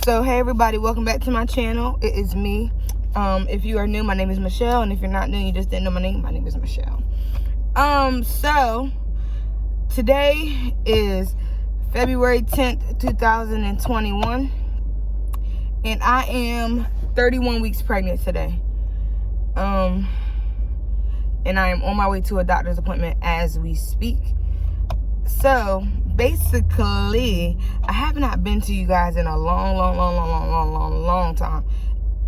So hey everybody, welcome back to my channel. It is me. If you are new, my name is Michelle, and if you're not new, you just didn't know my name is Michelle. So today is February 10th, 2021, and I am 31 weeks pregnant today. And I am on my way to a doctor's appointment as we speak. So basically, I have not been to you guys in a long time.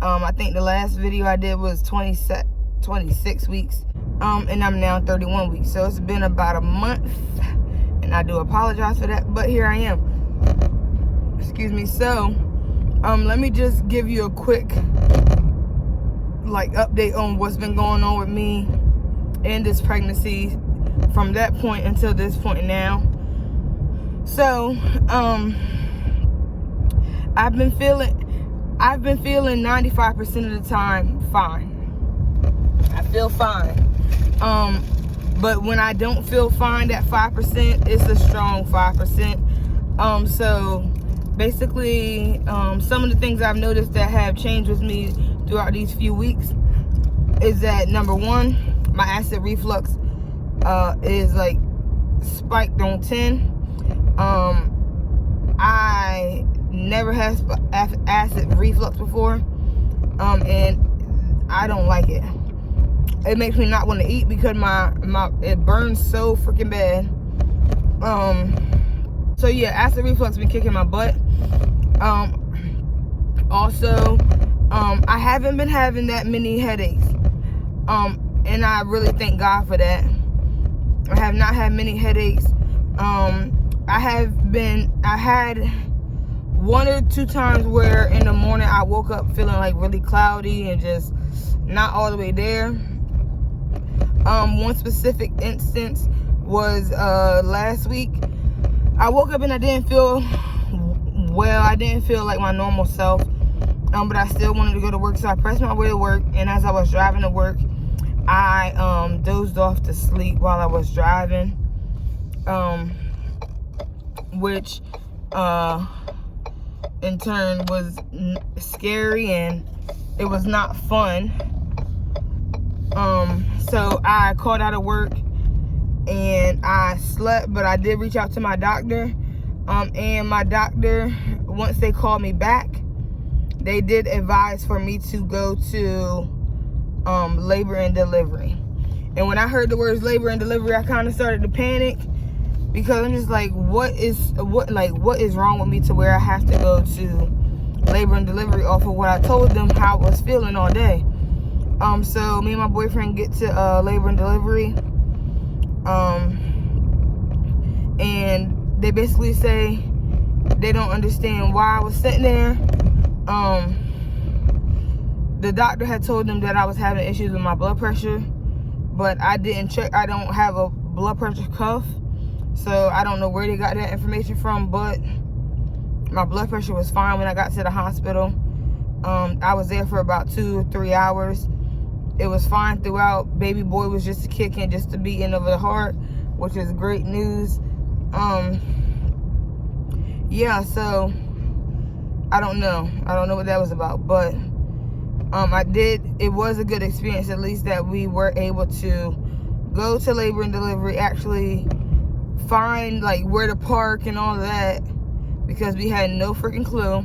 I think the last video I did was 26 weeks, and I'm now 31 weeks. So it's been about a month, and I do apologize for that, but here I am. Excuse me. So let me just give you a quick update on what's been going on with me and this pregnancy from that point until this point now. So I've been feeling 95% of the time fine. I feel fine. But when I don't feel fine, that 5%, it's a strong 5%. So basically, some of the things I've noticed that have changed with me throughout these few weeks is that, number one, my acid reflux is spiked on 10. I never had acid reflux before, and I don't like it. It makes me not want to eat because it burns so freaking bad. So yeah, acid reflux been kicking my butt. Also, I haven't been having that many headaches, and I really thank God for that. I have not had many headaches. I had one or two times where in the morning I woke up feeling really cloudy and just not all the way there. One specific instance was last week. I woke up and I didn't feel well. I didn't feel like my normal self, but I still wanted to go to work, so I pressed my way to work. And as I was driving to work, I dozed off to sleep while I was driving, which in turn was scary, and it was not fun. So I called out of work and I slept, but I did reach out to my doctor, and my doctor, once they called me back, they did advise for me to go to labor and delivery. And when I heard the words labor and delivery, I kind of started to panic, because I'm just like, what is wrong with me to where I have to go to labor and delivery off of what I told them how I was feeling all day. So me and my boyfriend get to labor and delivery, and they basically say they don't understand why I was sitting there. The doctor had told them that I was having issues with my blood pressure, but I didn't check. I don't have a blood pressure cuff, so I don't know where they got that information from, but my blood pressure was fine when I got to the hospital. I was there for about 2 or 3 hours. It was fine throughout. Baby boy was just a kicking, just a beating of the heart, which is great news. Yeah, so I don't know what that was about, but it was a good experience, at least, that we were able to go to labor and delivery, actually find where to park and all of that, because we had no freaking clue.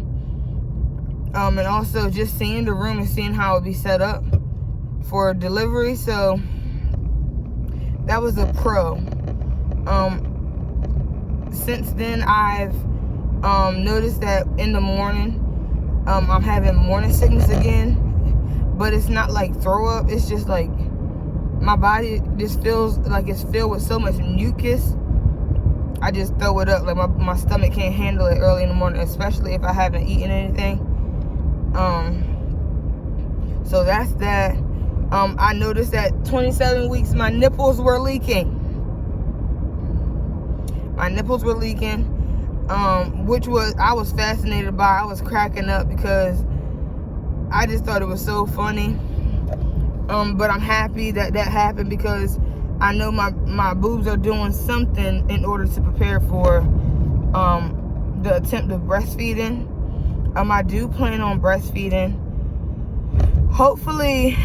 And also just seeing the room and seeing how it would be set up for delivery. So that was a pro. Since then, I've noticed that in the morning, I'm having morning sickness again, but it's not throw up. It's just my body just feels like it's filled with so much mucus. I just throw it up. My stomach can't handle it early in the morning, especially if I haven't eaten anything. So that's that. I noticed that 27 weeks, my nipples were leaking. Which I was fascinated by. I was cracking up because I just thought it was so funny. But I'm happy that happened, because I know my boobs are doing something in order to prepare for the attempt of breastfeeding. I do plan on breastfeeding. Hopefully,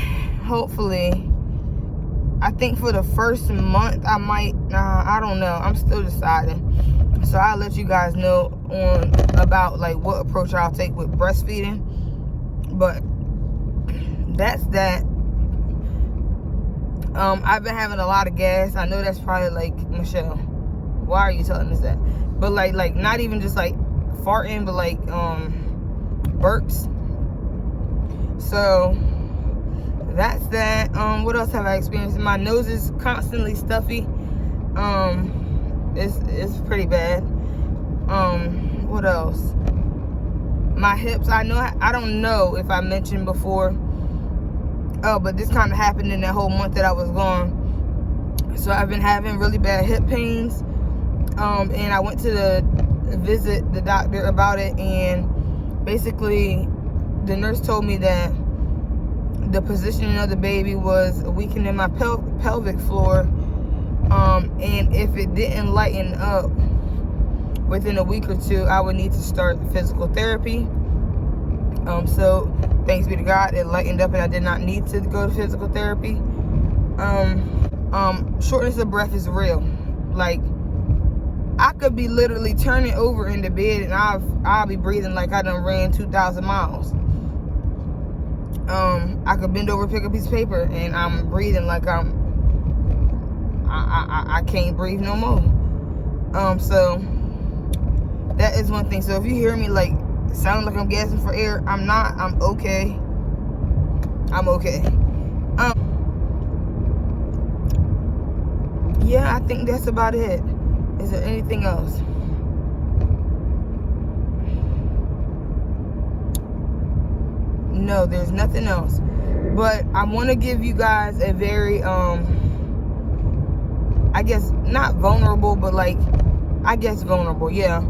I think for the first month I might, I don't know, I'm still deciding. So I'll let you guys know about like what approach I'll take with breastfeeding. But that's that. I've been having a lot of gas. I know that's probably like, Michelle, why are you telling us that? But like not even just like farting, but like burps. So that's that. What else have I experienced? My nose is constantly stuffy. It's pretty bad. What else? My hips, I don't know if I mentioned before. Oh, but this kind of happened in that whole month that I was gone. So I've been having really bad hip pains. And I went to visit the doctor about it, and basically the nurse told me that the positioning of the baby was weakening my pelvic floor. And if it didn't lighten up within a week or two, I would need to start physical therapy. So thanks be to God, it lightened up and I did not need to go to physical therapy. Shortness of breath is real. Like, I could be literally turning over in the bed and I'll be breathing like I done ran 2,000 miles. I could bend over, pick a piece of paper, and I'm breathing like I can't breathe no more. So that is one thing. So if you hear me like sound like I'm gasping for air, I'm not. I'm okay. Yeah, I think that's about it. Is there anything else? No, there's nothing else. But I want to give you guys a very I guess not vulnerable, but like, I guess vulnerable, yeah,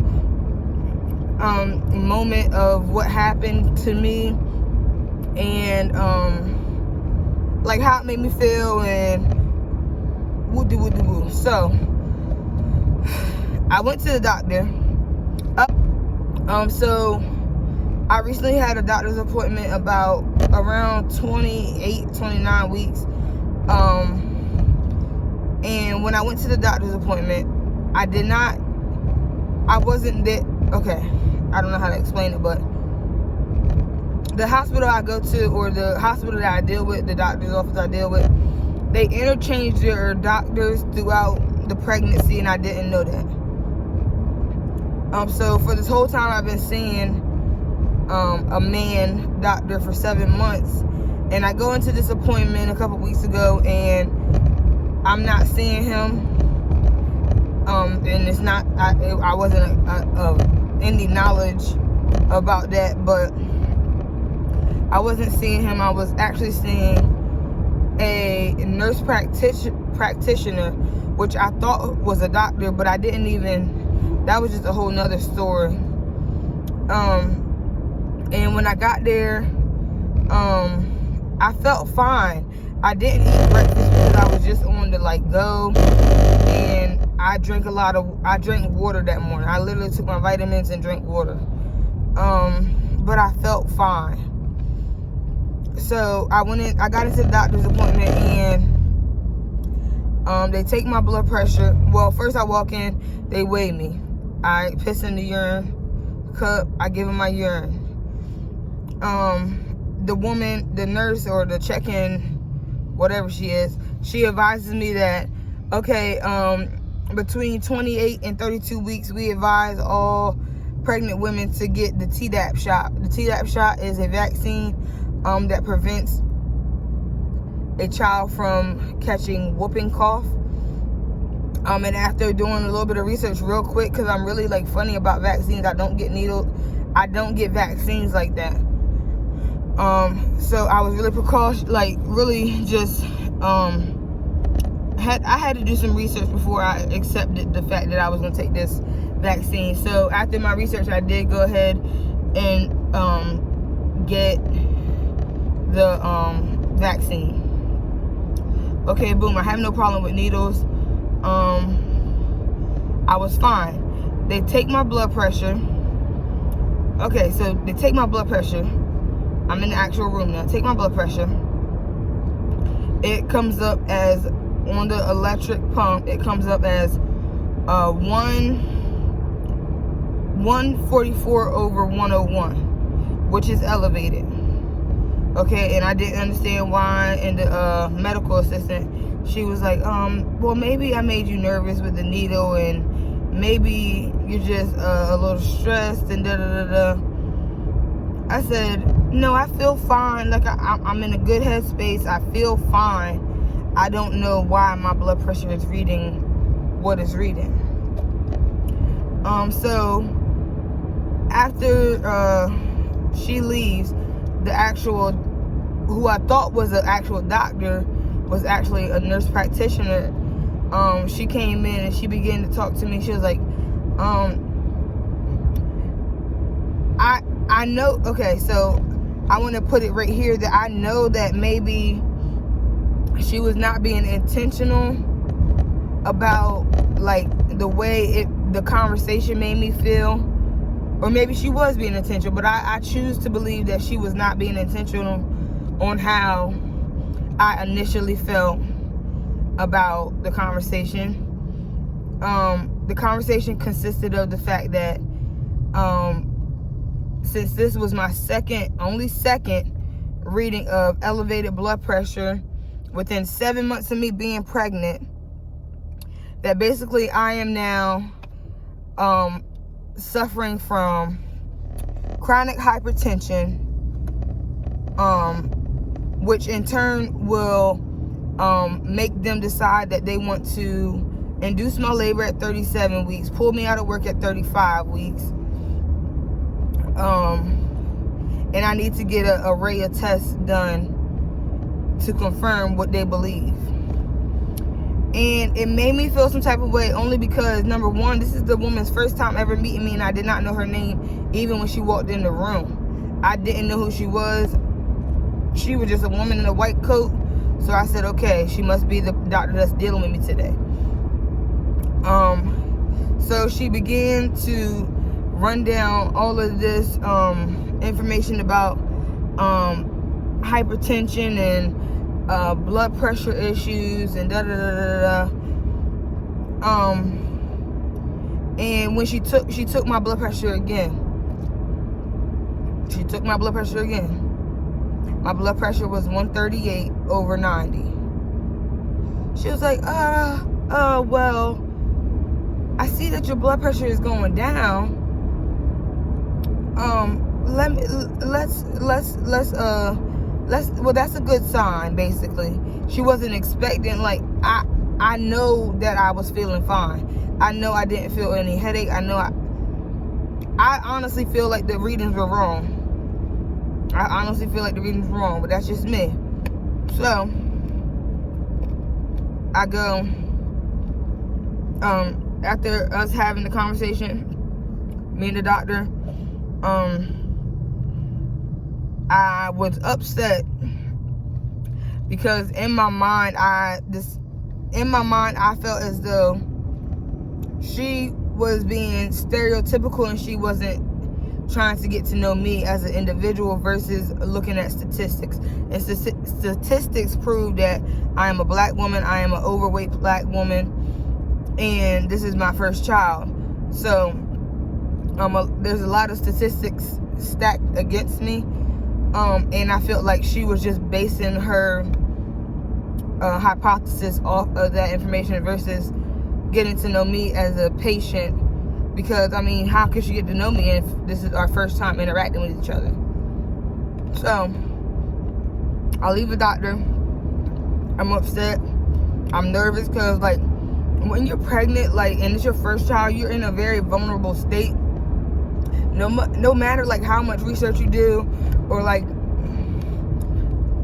moment of what happened to me, and like how it made me feel, and woo. So I went to the doctor. So I recently had a doctor's appointment about around 29 weeks. And when I went to the doctor's appointment, I wasn't there. Okay, I don't know how to explain it, but the hospital I go to, or the hospital that I deal with, the doctor's office I deal with, they interchange their doctors throughout the pregnancy, and I didn't know that. So for this whole time I've been seeing a man doctor for 7 months, and I go into this appointment a couple weeks ago, and I'm not seeing him, and it's not, I wasn't any knowledge about that, but I wasn't seeing him. I was actually seeing a nurse practitioner, which I thought was a doctor, but I didn't even, that was just a whole nother story. And when I got there, I felt fine. I didn't eat breakfast because I was just on the like go, and I drank water that morning. I literally took my vitamins and drank water. But I felt fine. So I got into the doctor's appointment, and they take my blood pressure. Well, first I walk in, they weigh me. I piss in the urine cup, I give them my urine. The woman, the nurse, or the check-in, whatever she is, she advises me that, okay, between 28 and 32 weeks, we advise all pregnant women to get the Tdap shot. The Tdap shot is a vaccine that prevents a child from catching whooping cough. And after doing a little bit of research real quick, because I'm really like funny about vaccines, I don't get needled. I don't get vaccines like that. So I was really really just, I had to do some research before I accepted the fact that I was going to take this vaccine. So after my research, I did go ahead and get the vaccine. Okay, boom, I have no problem with needles. I was fine. They take my blood pressure, Okay, so they take my blood pressure. I'm in the actual room now. Take my blood pressure. It comes up as, on the electric pump, it comes up as 144 over 101, which is elevated. Okay, and I didn't understand why. And the medical assistant, she was like, well, maybe I made you nervous with the needle, and maybe you're just a little stressed, and da-da-da-da. I said, no, I feel fine. Like, I'm in a good headspace. I feel fine. I don't know why my blood pressure is reading what it's reading. So after she leaves, the actual, who I thought was an actual doctor, was actually a nurse practitioner. She came in and she began to talk to me. She was like, I know, okay, so I want to put it right here that I know that maybe she was not being intentional about, like, the way the conversation made me feel, or maybe she was being intentional, but I choose to believe that she was not being intentional on how I initially felt about the conversation. The conversation consisted of the fact that since this was my only second reading of elevated blood pressure within 7 months of me being pregnant, that basically I am now suffering from chronic hypertension, which in turn will make them decide that they want to induce my labor at 37 weeks, pull me out of work at 35 weeks, and I need to get an array of tests done to confirm what they believe. And it made me feel some type of way, only because, number one, this is the woman's first time ever meeting me, and I did not know her name even when she walked in the room. I didn't know who she was. She was just a woman in a white coat. So I said, okay, she must be the doctor that's dealing with me today. So she began to run down all of this information about hypertension and blood pressure issues and and when she took my blood pressure again. She took my blood pressure again. My blood pressure was 138 over 90. She was like, well, I see that your blood pressure is going down. Well, that's a good sign, basically. She wasn't expecting, like, I know that I was feeling fine. I know I didn't feel any headache. I know I honestly feel like the readings were wrong. I honestly feel like the readings were wrong, but that's just me. So I go, after us having the conversation, me and the doctor, I was upset because in my mind I felt as though she was being stereotypical and she wasn't trying to get to know me as an individual versus looking at statistics. And statistics prove that I am a black woman, I am an overweight black woman, and this is my first child. So there's a lot of statistics stacked against me. And I felt like she was just basing her hypothesis off of that information versus getting to know me as a patient. Because, I mean, how could she get to know me if this is our first time interacting with each other? So, I leave the doctor. I'm upset. I'm nervous because, like, when you're pregnant, like, and it's your first child, you're in a very vulnerable state. No matter, like, how much research you do or, like,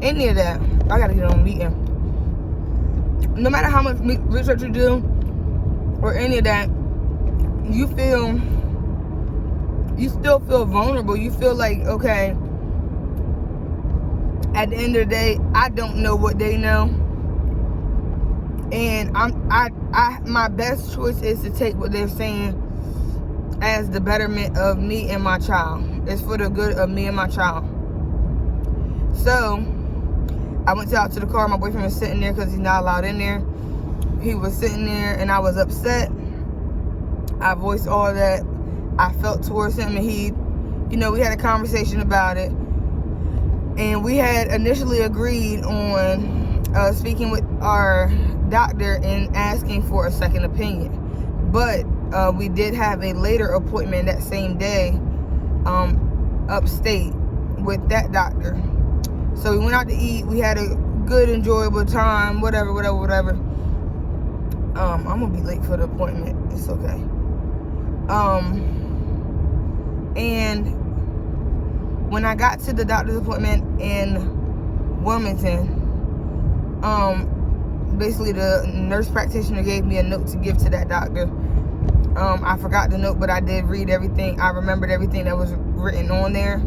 any of that. I gotta get on a meeting. No matter how much research you do or any of that, you still feel vulnerable. You feel like, okay, at the end of the day, I don't know what they know, and my best choice is to take what they're saying as the betterment of me and my child. It's for the good of me and my child. So I went out to the car. My boyfriend was sitting there because he's not allowed in there. He was sitting there and I was upset. I voiced all that I felt towards him, and he, you know, we had a conversation about it. And we had initially agreed on speaking with our doctor and asking for a second opinion. But we did have a later appointment that same day upstate with that doctor. So we went out to eat. We had a good, enjoyable time, whatever. I'm gonna be late for the appointment. It's okay. And when I got to the doctor's appointment in Wilmington, basically the nurse practitioner gave me a note to give to that doctor. I forgot the note, but I did read everything. I remembered everything that was written on there.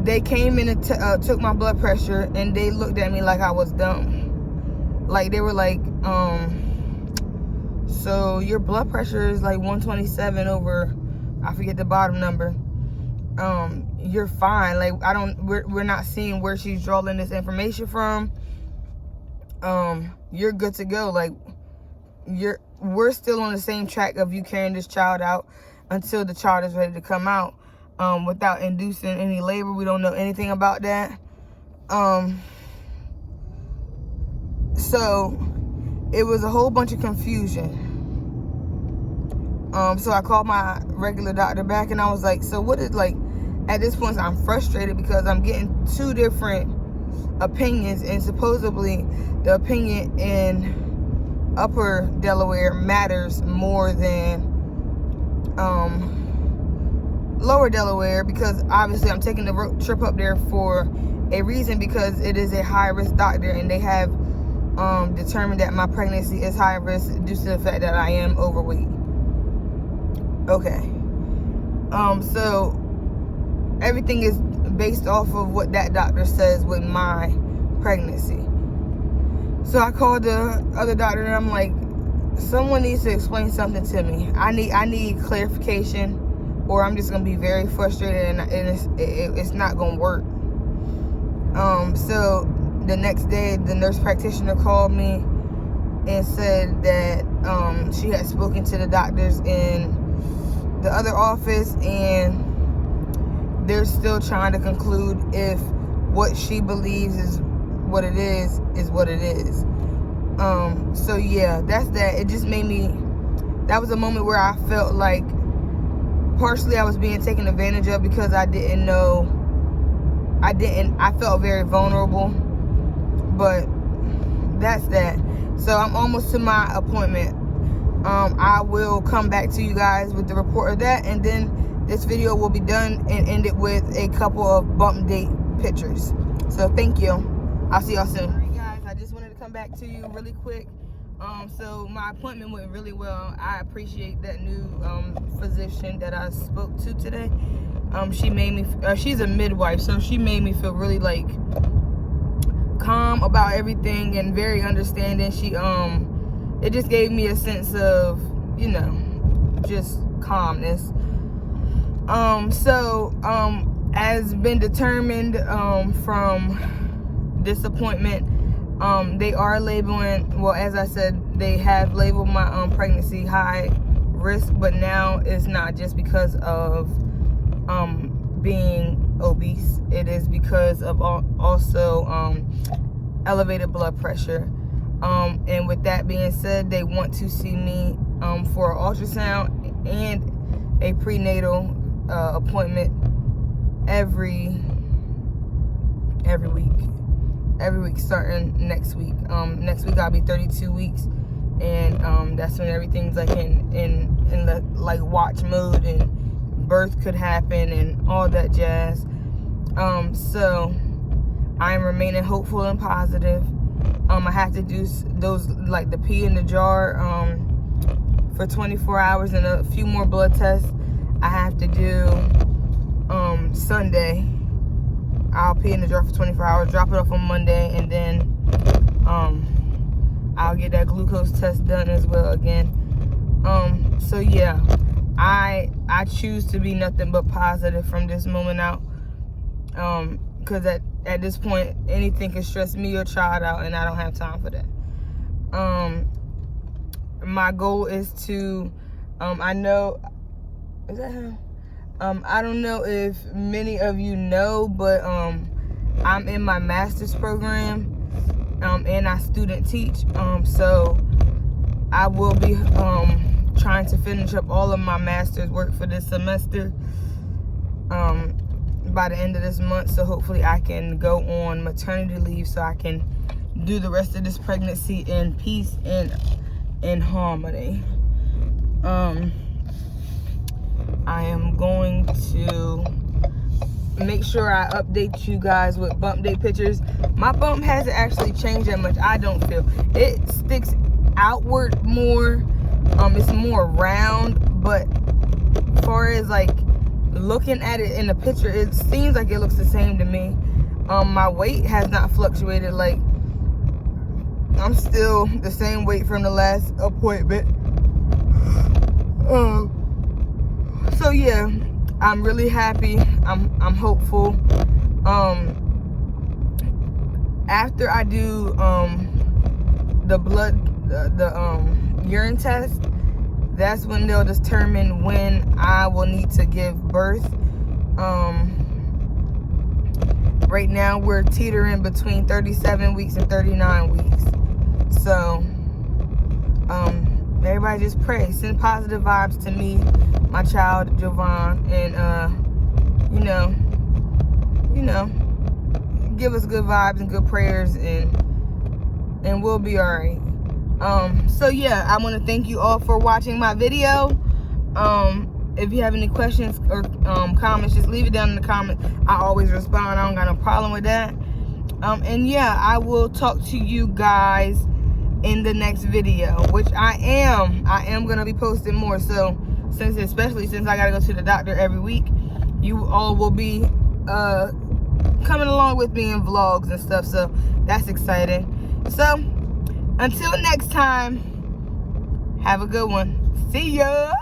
They came in and took my blood pressure, and they looked at me like I was dumb. Like, they were like, so your blood pressure is like 127 over, I forget the bottom number. You're fine. Like, we're not seeing where she's drawing this information from. You're good to go. Like, we're still on the same track of you carrying this child out until the child is ready to come out, without inducing any labor. We don't know anything about that. So it was a whole bunch of confusion. So I called my regular doctor back, and I was like, so what is, like, at this point I'm frustrated because I'm getting two different opinions, and supposedly the opinion in Upper Delaware matters more than Lower Delaware, because obviously I'm taking the road trip up there for a reason, because it is a high-risk doctor, and they have determined that my pregnancy is high risk due to the fact that I am overweight. Okay. So everything is based off of what that doctor says with my pregnancy. So I called the other doctor, and I'm like, someone needs to explain something to me. I need clarification, or I'm just gonna be very frustrated, and it's not gonna work. So the next day, the nurse practitioner called me and said that she had spoken to the doctors in the other office, and they're still trying to conclude if what she believes is what it is what it is. So yeah, that's that. It just made me, that was a moment where I felt like partially I was being taken advantage of, because I felt very vulnerable. But that's that. So I'm almost to my appointment. I will come back to you guys with the report of that, and then this video will be done and end it with a couple of BumpDate pictures. So thank you. I'll see y'all soon. All right, guys, I just wanted to come back to you really quick. So my appointment went really well. I appreciate that new physician that I spoke to today. She made me, she's a midwife, so she made me feel really like calm about everything and very understanding. She it just gave me a sense of, you know, just calmness. As been determined from this appointment, they are labeling, well, as I said, they have labeled my pregnancy high risk, but now it's not just because of being obese. It is because of also elevated blood pressure. And with that being said, they want to see me for an ultrasound and a prenatal appointment every week starting next week. Next week I'll be 32 weeks, and that's when everything's like in the like watch mode, and birth could happen and all that jazz. So I'm remaining hopeful and positive. I have to do those, like the pee in the jar for 24 hours and a few more blood tests I have to do Sunday. I'll pee in the jar for 24 hours, drop it off on Monday, and then I'll get that glucose test done as well again. So yeah, I choose to be nothing but positive from this moment out. Because at this point, anything can stress me or child out, and I don't have time for that. My goal is to, I know, is that him? I don't know if many of you know, but I'm in my master's program, and I student teach. So I will be trying to finish up all of my master's work for this semester by the end of this month. So hopefully I can go on maternity leave so I can do the rest of this pregnancy in peace and in harmony. I am going to make sure I update you guys with bump date pictures. My bump hasn't actually changed that much, I don't feel. It sticks outward more. It's more round, but as far as like looking at it in the picture, it seems like it looks the same to me. My weight has not fluctuated. Like, I'm still the same weight from the last appointment. So yeah, I'm really happy. I'm hopeful. After I do the blood, the urine test, that's when they'll determine when I will need to give birth. Right now we're teetering between 37 weeks and 39 weeks. So everybody just pray, send positive vibes to me, my child Jovan, and you know, give us good vibes and good prayers, and we'll be all right. So yeah, I want to thank you all for watching my video. If you have any questions or comments, just leave it down in the comments. I always respond. I don't got no problem with that. And yeah, I will talk to you guys in the next video, which I am gonna be posting more. So especially since I gotta go to the doctor every week, you all will be coming along with me in vlogs and stuff. So that's exciting. So until next time, have a good one. See ya.